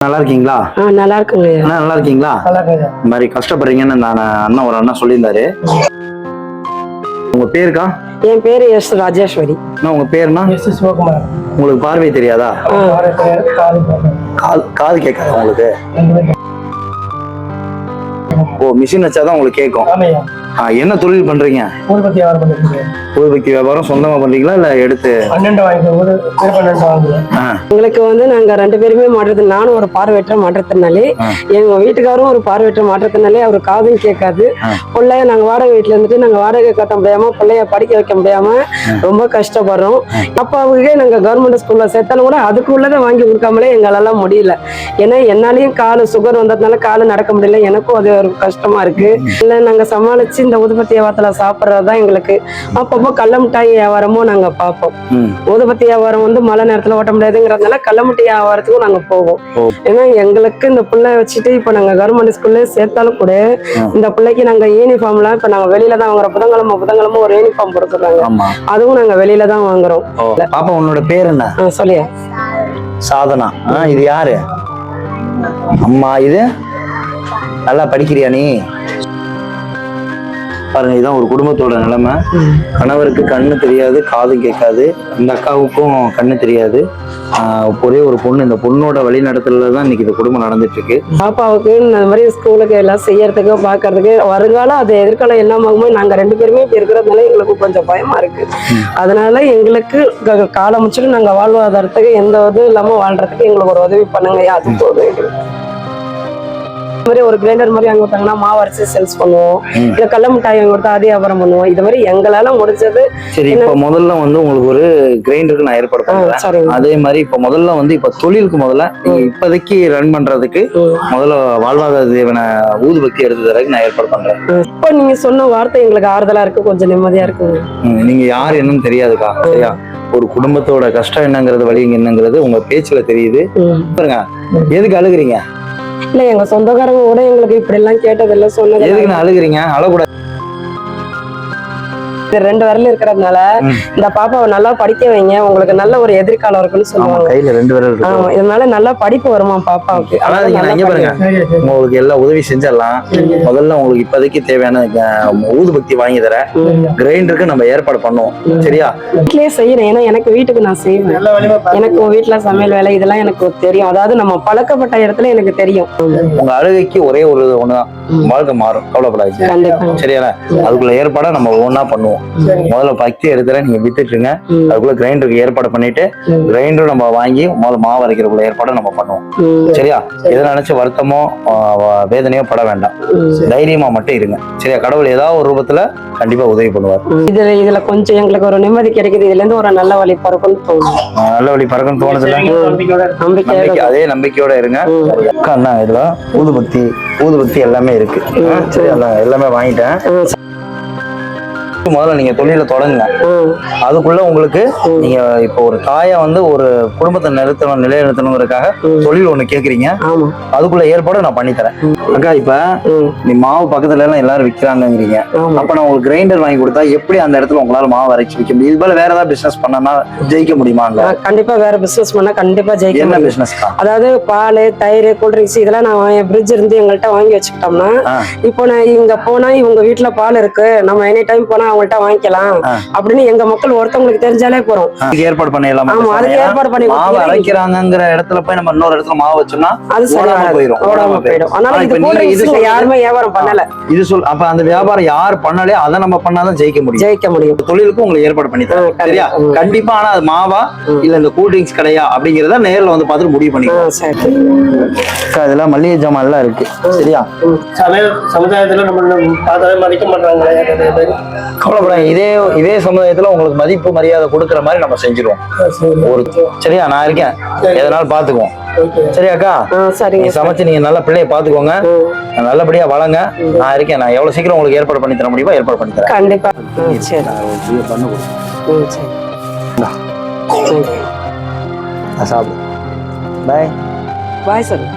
நல்லா இருக்கீங்களா? நல்லா இருக்குங்க. நல்லா இருக்கீங்களா? இந்த மாதிரி கஷ்டப்படுறீங்கன்னு நான் அண்ணன் ஒரு அண்ணா சொல்லியிருந்தாரு. உங்க பேருக்கா? என் பேரு எஸ் ராஜேஸ்வரி. உங்க பேருனா? எஸ் சிவகுமார். உங்களுக்கு பார்வை தெரியாதா? காது கேட்காதா உங்களுக்கு? ஓ, மிஷின் வச்சாதான் உங்களுக்கு கேட்கும். என்ன தொழில் பண்றீங்க? ஊதுபத்தி வியாபாரம் பண்ணிருக்கீங்க. ஊதுபத்தி வியாபாரம் சொந்தமா பண்றீங்களா இல்ல எடுத்து? 12 வாங்குறேன். எங்களுக்கு நாங்க 2 பேருமே மாற்றத்தினால, நானும் ஒரு பார்வையற்ற மாற்றத்தினாலே, எங்க வீட்டுக்காரும் ஒரு பார்வையற்ற மாற்றத்தினாலே அவர் காதும் கேட்காது. பிள்ளைய நாங்க வாடகை வீட்டுல இருந்துட்டு நாங்க வாடகை கட்ட முடியாம பிள்ளைய படிக்க வைக்க முடியாம ரொம்ப கஷ்டப்படுறோம். அப்பாவுக்கே நாங்க கவர்மெண்ட் ஸ்கூல்ல சேர்த்தாலும் கூட அதுக்கு உள்ளதை வாங்கி கொடுக்காமலே எங்களால முடியல. ஏன்னா என்னாலையும் காலு சுகர் வந்ததுனால காலு நடக்க முடியல. எனக்கும் அது ஒரு கஷ்டமா இருக்கு. இல்ல நாங்க சமாளிச்சு இந்த ஊதுபத்தி வியாபாரத்துல சாப்பிட்றதுதான் எங்களுக்கு. அப்பப்போ கள்ள மிட்டாய் வியாபாரமும் நாங்க பார்ப்போம். ஊதுபத்தி வியாபாரம் மழை நேரத்துல ஓட்ட முடியாதுங்கிறதுனால கள்ள மிட்டாய் வியாபாரத்துக்கும் நாங்க போவோம். ஏன்னா எங்களுக்கு இந்த பிள்ளை வச்சுட்டு இப்ப நாங்க கவர்மெண்ட் ஸ்கூல்ல சேர்த்தாலும் கூட இந்த பிள்ளைக்கு நாங்க யூனிஃபார்ம்லாம் இப்ப நாங்க வெளியில தான் வாங்குறோம். புதன்கிழமை ஒரு யூனிஃபார்ம் கொடுக்குறாங்க. அதுவும் நாங்க வெளியில தான் வாங்குறோம். பாப்பா, உன்னோட பேர் என்ன? சொல்லியா? சாதனா. இது யாரு? அம்மா. இது நல்லா படிக்கிறியா நீ? பாருங்க, இதுதான் ஒரு குடும்பத்தோட நிலைமை. கணவருக்கு கண்ணு தெரியாது, காது கேட்காது. இந்த அக்காவுக்கும் கண்ணு தெரியாது. ஒரே ஒரு பொண்ணு. இந்த பொண்ணோட வழி நடத்தல தான் இன்னைக்கு இந்த குடும்பம் நடந்துட்டு இருக்கு. பாப்பாவுக்கு இந்த மாதிரி ஸ்கூலுக்கு எல்லாம் செய்யறதுக்கு பாக்குறதுக்கு வருங்காலம் அது எதிர்காலம் எல்லாமாகும்போது நாங்க 2 பேருமே இப்ப இருக்கிறதுனால எங்களுக்கு கொஞ்சம் பயமா இருக்கு. அதனால எங்களுக்கு காலம் முடிச்சுட்டு நாங்க வாழ்வாதாரத்துக்கு எந்த இதுவும் இல்லாம வாழ்றதுக்கு எங்களுக்கு ஒரு உதவி பண்ணுங்க. அது போதும். ஒரு கிரைண்டர் மாதிரி வாங்கி கொடுத்தாங்கன்னா மாவு அரைச்சு சேல்ஸ் பண்ணுவோம். இல்ல கள்ள மிட்டாய் வாங்கி கொடுத்தா அதே வியாபாரம் பண்ணுவோம். இது மாதிரி எங்களால முடிஞ்சது. சரி, இப்ப முதல்ல உங்களுக்கு ஒரு கிரைண்டருக்கு நான் ஏற்பாடு பண்றேன். அதே மாதிரி இப்ப முதல்ல இப்ப தொழிலுக்கு முதல்ல இப்போதைக்கு ரன் பண்றதுக்கு முதல்ல வாழ்வாதார தேவன ஊதுபத்தி எடுத்து தரக்கு நான் ஏற்பாடு பண்றேன். இப்ப நீங்க சொன்ன வார்த்தை எங்களுக்கு ஆறுதலா இருக்கு, கொஞ்சம் நிம்மதியா இருக்குங்க. நீங்க யாரு என்னன்னு தெரியாதுக்கா, சரியா? ஒரு குடும்பத்தோட கஷ்டம் என்னங்கிறது, வழி என்னங்கிறது உங்க பேச்சுல தெரியுது. பாருங்க, எதுக்கு அழுகுறீங்க? இல்ல எங்க சொந்தக்காரங்க கூட எங்களுக்கு இப்படி எல்லாம் கேட்டதில்ல, சொன்னது. எதுக்கு நான் அழுகுறீங்க? அழக்கூடாது. 2 விரல் இருக்கிறதுனால இந்த பாப்பாவை நல்லா படிக்க வைங்க, உங்களுக்கு நல்ல ஒரு எதிர்காலம் இருக்குன்னு சொல்லுவாங்க. கையில 2 விரல் இருக்கு. ஆமா, இதனால நல்லா படிப்பு வருமா பாப்பாவுக்கு. உங்களுக்கு எல்லா உதவி செஞ்சிடலாம். முதல்ல உங்களுக்கு இப்போதைக்கு தேவையான ஊதுபத்தி வாங்கி தர கிரைண்டருக்கு நம்ம ஏற்பாடு பண்ணுவோம், சரியா? வீட்லயே செய்யறேன். ஏன்னா எனக்கு வீட்டுக்கு நான் செய்வேன். எனக்கு வீட்டுல சமையல் வேலை இதெல்லாம் எனக்கு தெரியும். அதாவது நம்ம பழக்கப்பட்ட இடத்துல எனக்கு தெரியும். உங்க அழுகைக்கு ஒரே ஒரு ஒண்ணுதான், வாழ்க்கை மாறும், கவலைப்படாதீங்க, சரியா? அதுக்குள்ள ஏற்பாடா நம்ம ஒவ்வொன்னா பண்ணுவோம். முதல்ல பக்தி எடுத்துற நீங்க வித்துட்டுங்க. அதுக்குள்ள கிரைண்டருக்கு ஏற்பாடு பண்ணிட்டு கிரைண்டர் நம்ம வாங்கி முதல்ல மாவு அரைக்கிறதுக்குள்ள ஏற்பாடு நம்ம பண்ணுவோம், சரியா? எதை நினைச்சு வருத்தமோ வேதனையோ பட வேண்டாம். தைரியமா மட்டும் இருங்க, சரியா? கடவுள் ஏதாவது ஒரு ரூபத்துல கண்டிப்பா உதவி பண்ணுவார். இதுல கொஞ்சம் எங்களுக்கு ஒரு நிம்மதி கிடைக்குது. இதுல இருந்து ஒரு நல்ல வழி பறக்கும்னு தோணும். நல்ல வழி பறக்கும்னு தோணுது. அதே நம்பிக்கையோட இருங்க. இதுல ஊதுபத்தி எல்லாமே இருக்கு, சரி? எல்லாமே வாங்கிட்டேன். முதல்ல நீங்க தொழில தொடங்குங்க. அதுக்குள்ள உங்களுக்கு நீங்க இப்ப ஒரு தாயா ஒரு குடும்பத்தை நிலைநிறுத்தணுங்கிறதுக்காக தொழில் ஒண்ணு கேக்குறீங்க. அதுக்குள்ள ஏற்பாடு நான் பண்ணி தரேன். அக்கா, இப்ப நீ மாவு பக்கத்துல எல்லாம் எல்லாரும் விக்கிறாங்கிறீங்க. அப்ப நான் உங்களுக்கு கிரைண்டர் வாங்கி கொடுத்தா எப்படி அந்த இடத்துல உங்களால மாவு அரைச்சு விற்க முடியும்? இது போல வேற ஏதாவது பிசினஸ் பண்ணா ஜெயிக்க முடியுமா? கண்டிப்பா வேற பிசினஸ் பண்ணா கண்டிப்பா ஜெயிக்க. என்ன பிசினஸ்? அதாவது பால், தயிர், கூல்ட்ரிங்க்ஸ் இதெல்லாம் நான் ஃப்ரிட்ஜ் இருந்து எங்கள்கிட்ட வாங்கி வச்சுக்கிட்டோம்னா, இப்போ நான் இங்க போனா இவங்க வீட்டுல பால் இருக்கு, நம்ம எனி டைம் போனா அவங்கள்ட்ட வாங்கிக்கலாம் அப்படின்னு எங்க மக்கள் ஒருத்தவங்களுக்கு தெரிஞ்சாலே போறோம். ஏற்பாடு பண்ணிடலாம். ஆமா, அதுக்கு ஏற்பாடு பண்ணி மாவு அரைக்கிறாங்கிற இடத்துல போய் நம்ம இன்னொரு இடத்துல மாவு வச்சோம்னா அது போயிடும். அதனால இது யாருமே வியாபாரம் பண்ணல. இது அப்ப அந்த வியாபாரம் யார் பண்ணலே அதை நம்ம பண்ணாதான் ஜெயிக்க முடியும். தொழிலுக்கு உங்களுக்கு ஏற்பாடு பண்ணி தரேன், சரியா? கண்டிப்பா. ஆனா அது மாவா இல்ல இந்த கூல்ட்ரிங்க்ஸ் கடையா அப்படிங்கறத நேர்ல பார்த்துட்டு முடிவு பண்ணிக்கலாம். இதெல்லாம் மளிகை ஜாமான் எல்லாம் இருக்கு, சரியா? சமுதாயத்துல நம்ம பார்த்தாலே மதிக்க மாட்டாங்க. இதே சமுதாயத்துல உங்களுக்கு மதிப்பு மரியாதை கொடுக்கற மாதிரி நம்ம செஞ்சிருவோம். சரியா? நான் இருக்கேன், எதனாலும் பாத்துக்குவோம், சரியாக்கா? நீங்க சமைச்சு நீங்க நல்ல பிள்ளைய பாத்துக்கோங்க, நல்லபடியா வளங்க. நான் இருக்கேன். நான் எவ்வளவு சீக்கிரம் உங்களுக்கு ஏற்பாடு பண்ணி தர முடியுமோ ஏற்பாடு பண்ணி தரேன். கண்டிப்பா. சாப்பிடு. பாய். Bye sir.